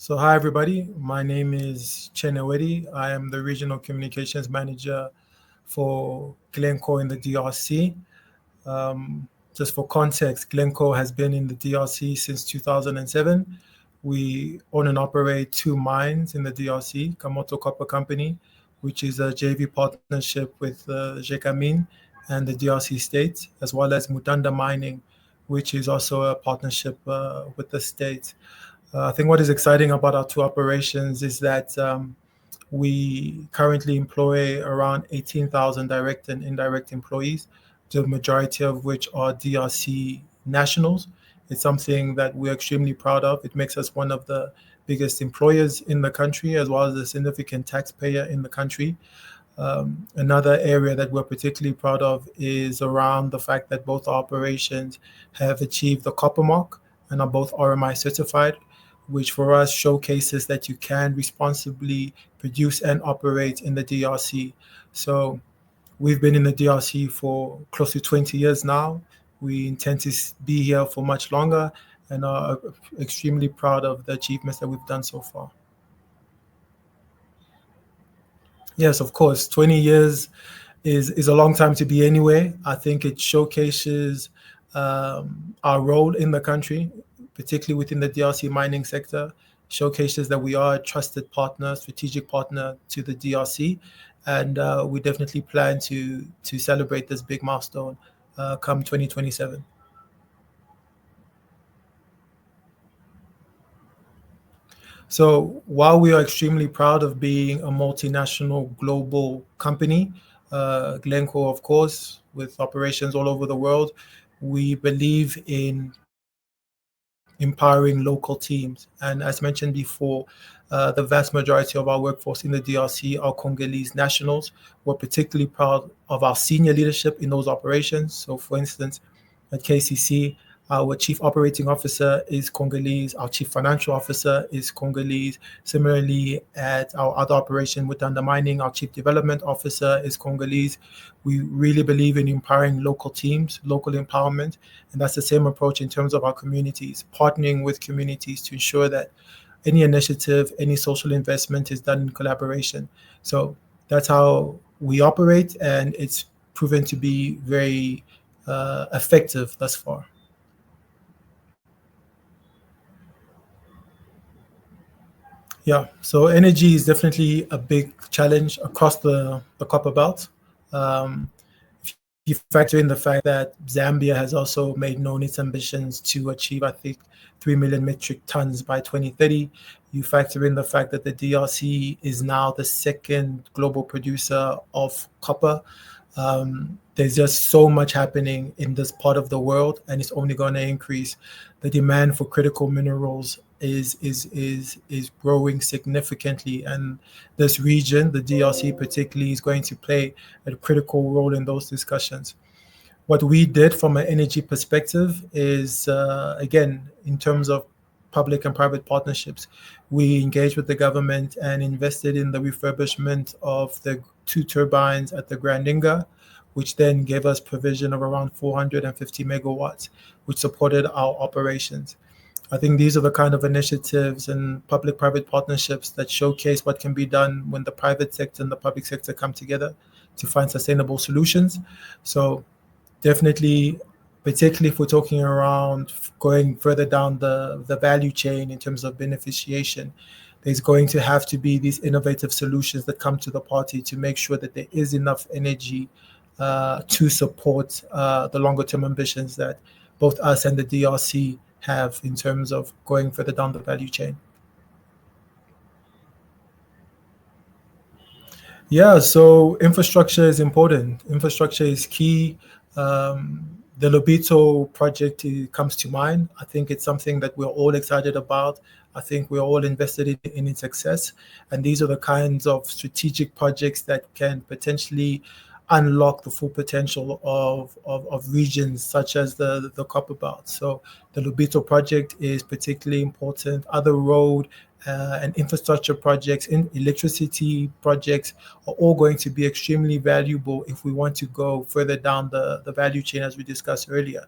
So hi everybody, my name is Tshene Wedi. I am the Regional Communications Manager for Glencore in the DRC. Just for context, Glencore has been in the DRC since 2007. We own and operate two mines in the DRC, Kamoto Copper Company, which is a JV partnership with Gécamines and the DRC state, as well as Mutanda Mining, which is also a partnership with the state. I think what is exciting about our two operations is that we currently employ around 18,000 direct and indirect employees, the majority of which are DRC nationals. It's something that we're extremely proud of. It makes us one of the biggest employers in the country, as well as a significant taxpayer in the country. Another area that we're particularly proud of is around the fact that both operations have achieved the Copper Mark and are both RMI certified, which for us showcases that you can responsibly produce and operate in the DRC. So we've been in the DRC for close to 20 years now. We intend to be here for much longer and are extremely proud of the achievements that we've done so far. Yes, of course, 20 years is a long time to be anywhere. I think it showcases our role in the country, particularly within the DRC mining sector, showcases that we are a trusted partner, strategic partner to the DRC, and we definitely plan to celebrate this big milestone come 2027. So while we are extremely proud of being a multinational global company, Glencore, of course, with operations all over the world, we believe in empowering local teams. And as mentioned before, the vast majority of our workforce in the DRC are Congolese nationals. We're particularly proud of our senior leadership in those operations. So for instance, at KCC, our chief operating officer is Congolese. Our chief financial officer is Congolese. Similarly, at our other operation Mutanda Mining, our chief development officer is Congolese. We really believe in empowering local teams, local empowerment, and that's the same approach in terms of our communities, partnering with communities to ensure that any initiative, any social investment is done in collaboration. So that's how we operate, and it's proven to be very effective thus far. Yeah, so energy is definitely a big challenge across the Copperbelt. If you factor in the fact that Zambia has also made known its ambitions to achieve, I think, 3 million metric tons by 2030, you factor in the fact that the DRC is now the second global producer of copper. There's just so much happening in this part of the world, and it's only going to increase. The demand for critical minerals is growing significantly, and this region, the DRC particularly, is going to play a critical role in those discussions. What we did from an energy perspective is, again, in terms of public and private partnerships, we engaged with the government and invested in the refurbishment of the two turbines at the Grand Inga, which then gave us provision of around 450 megawatts, which supported our operations. I think these are the kind of initiatives and public-private partnerships that showcase what can be done when the private sector and the public sector come together to find sustainable solutions. So definitely, particularly if we're talking around going further down the value chain in terms of beneficiation, there's going to have to be these innovative solutions that come to the party to make sure that there is enough energy to support the longer-term ambitions that both us and the DRC have in terms of going further down the value chain. Yeah, so infrastructure is important. Infrastructure is key. The Lobito project comes to mind. I think it's something that we're all excited about. I think we're all invested in its success. And these are the kinds of strategic projects that can potentially unlock the full potential of regions such as the Copperbelt. So the Lobito project is particularly important. Other road and infrastructure projects, electricity projects are all going to be extremely valuable if we want to go further down the value chain, as we discussed earlier.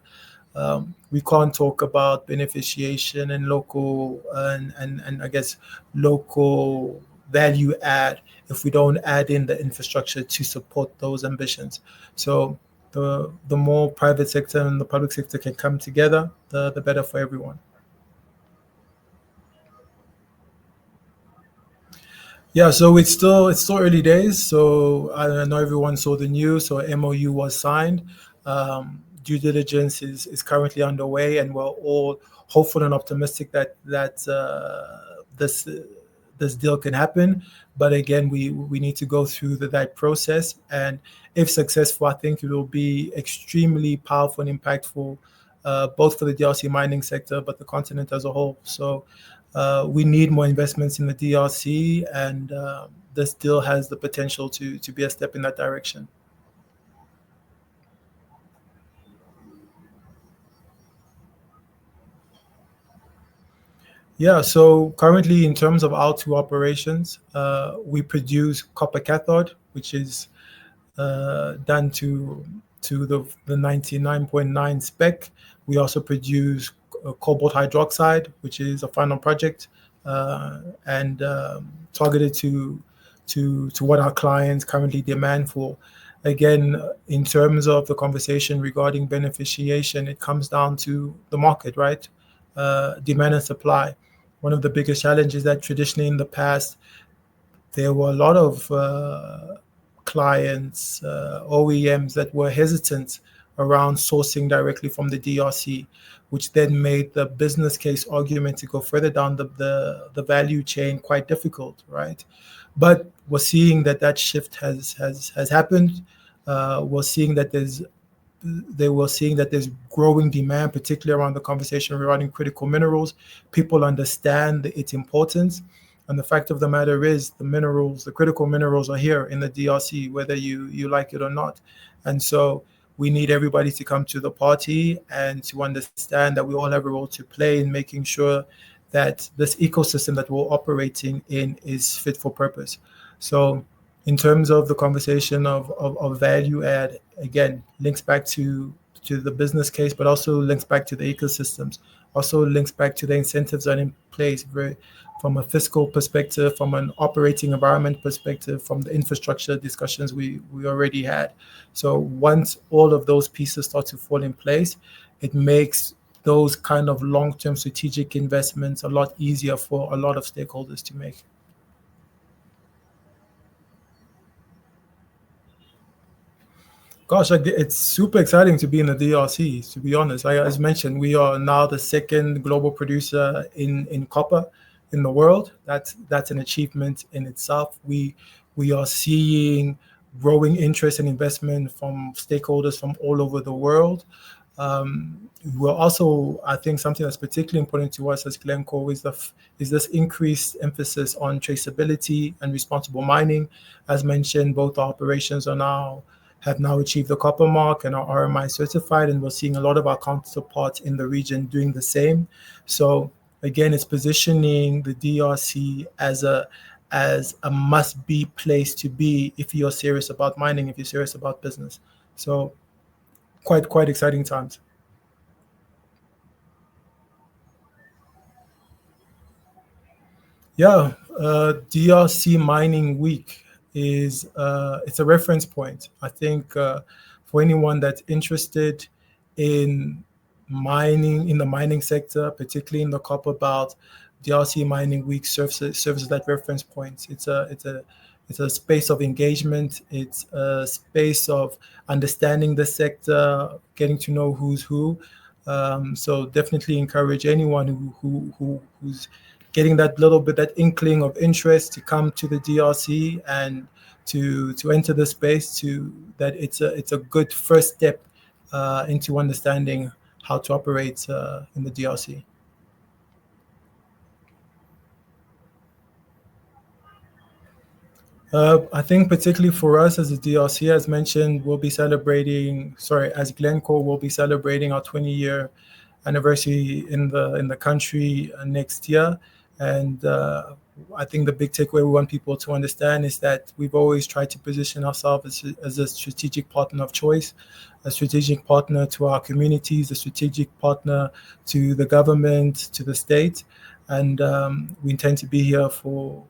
We can't talk about beneficiation and local and I guess local value add if we don't add in the infrastructure to support those ambitions. So the more private sector and the public sector can come together, the better for everyone. Yeah, so it's still early days. So I know everyone saw the news. So MOU was signed. Due diligence is currently underway, and we're all hopeful and optimistic that this deal can happen. But again, we need to go through that process, and if successful, I think it will be extremely powerful and impactful, both for the DRC mining sector, but the continent as a whole. So we need more investments in the DRC, and this deal has the potential to be a step in that direction. Yeah, so currently in terms of our two operations, we produce copper cathode, which is done to the 99.9 spec. We also produce cobalt hydroxide, which is a final project and targeted to what our clients currently demand for. Again, in terms of the conversation regarding beneficiation, it comes down to the market, right? Demand and supply. One of the biggest challenges that traditionally in the past there were a lot of clients, OEMs that were hesitant around sourcing directly from the DRC, which then made the business case argument to go further down the value chain quite difficult, right? But we're seeing that shift has happened. We're seeing that they were seeing that there's growing demand, particularly around the conversation regarding critical minerals. People understand its importance. And the fact of the matter is, the minerals, the critical minerals are here in the DRC, whether you like it or not. And so we need everybody to come to the party and to understand that we all have a role to play in making sure that this ecosystem that we're operating in is fit for purpose. So in terms of the conversation of value add, again, links back to the business case, but also links back to the ecosystems, also links back to the incentives that are in place from a fiscal perspective, from an operating environment perspective, from the infrastructure discussions we already had. So once all of those pieces start to fall in place, it makes those kind of long-term strategic investments a lot easier for a lot of stakeholders to make. Gosh, like, it's super exciting to be in the DRC, to be honest. As mentioned, we are now the second global producer in copper in the world. That's an achievement in itself. We are seeing growing interest and investment from stakeholders from all over the world. We're also, I think, something that's particularly important to us as Glencore is this increased emphasis on traceability and responsible mining. As mentioned, both our operations have now achieved the Copper Mark and are RMI certified, and we're seeing a lot of our counterparts in the region doing the same. So again, it's positioning the DRC as a must-be place to be if you're serious about mining, if you're serious about business. So quite exciting times. Yeah, DRC Mining Week is it's a reference point. I think for anyone that's interested in mining in the mining sector, particularly in the copper belt, DRC Mining Week serves that reference point. It's a space of engagement. It's a space of understanding the sector, getting to know who's who. So definitely encourage anyone who's getting that little bit, that inkling of interest, to come to the DRC and to enter the space. To that, it's a good first step into understanding how to operate in the DRC. I think particularly for us as a DRC, as mentioned, as Glencore, we'll be celebrating our 20-year anniversary in the country next year, and I think the big takeaway we want people to understand is that we've always tried to position ourselves as a strategic partner of choice, a strategic partner to our communities, a strategic partner to the government, to the state, and we intend to be here for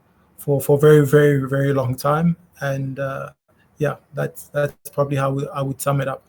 a very, very, very long time. And yeah, that's probably how I would sum it up.